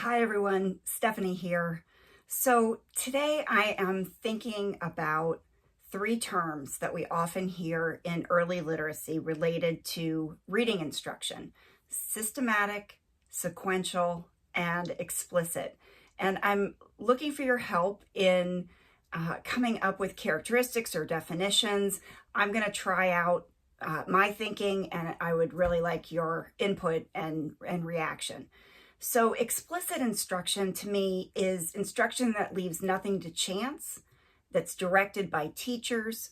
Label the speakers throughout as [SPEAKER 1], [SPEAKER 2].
[SPEAKER 1] Hi everyone, Stephanie here. So today I am thinking about three terms that we often hear in early literacy related to reading instruction: systematic, sequential, and explicit. And I'm looking for your help in coming up with characteristics or definitions. I'm going to try out my thinking, and I would really like your input and reaction. So explicit instruction to me is instruction that leaves nothing to chance, that's directed by teachers.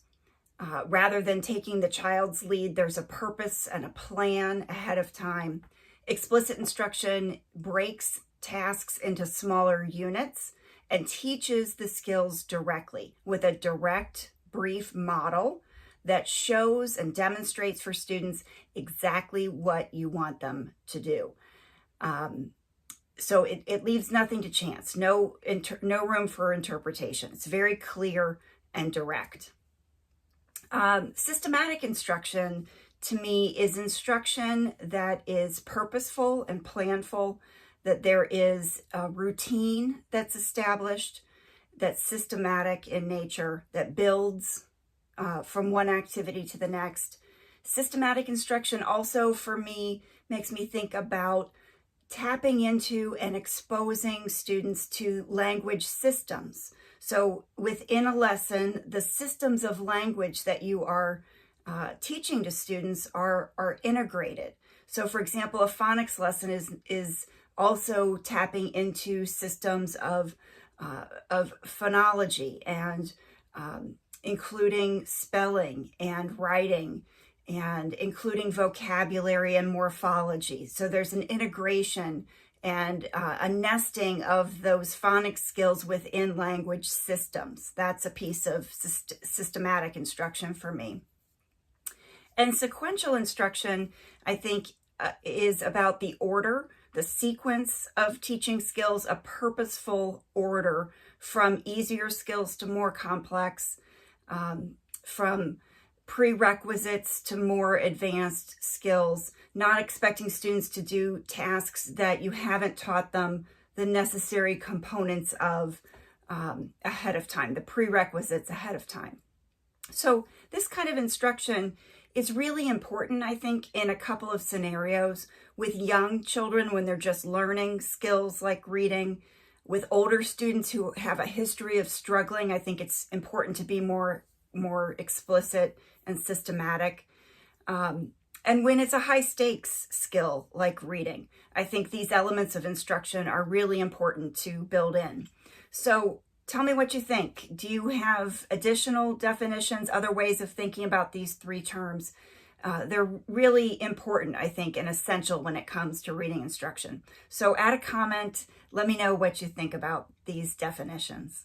[SPEAKER 1] Rather than taking the child's lead, there's a purpose and a plan ahead of time. Explicit instruction breaks tasks into smaller units and teaches the skills directly with a direct, brief model that shows and demonstrates for students exactly what you want them to do. So it leaves nothing to chance, no room for interpretation. It's very clear and direct. Systematic instruction to me is instruction that is purposeful and planful, that there is a routine that's established, that's systematic in nature, that builds from one activity to the next. Systematic instruction also for me makes me think about tapping into and exposing students to language systems. So within a lesson, the systems of language that you are teaching to students are integrated. So for example, a phonics lesson is also tapping into systems of phonology and including spelling and writing, and including vocabulary and morphology. So there's an integration and a nesting of those phonics skills within language systems. That's a piece of systematic instruction for me. And sequential instruction, I think, is about the order, the sequence of teaching skills, a purposeful order from easier skills to more complex, from prerequisites to more advanced skills, not expecting students to do tasks that you haven't taught them the necessary components of ahead of time, the prerequisites ahead of time. So this kind of instruction is really important, I think, in a couple of scenarios: with young children when they're just learning skills like reading, with older students who have a history of struggling. I think it's important to be more explicit and systematic. And when it's a high stakes skill like reading, I think these elements of instruction are really important to build in. So tell me what you think. Do you have additional definitions, other ways of thinking about these three terms? They're really important, I think, and essential when it comes to reading instruction. So add a comment. Let me know what you think about these definitions.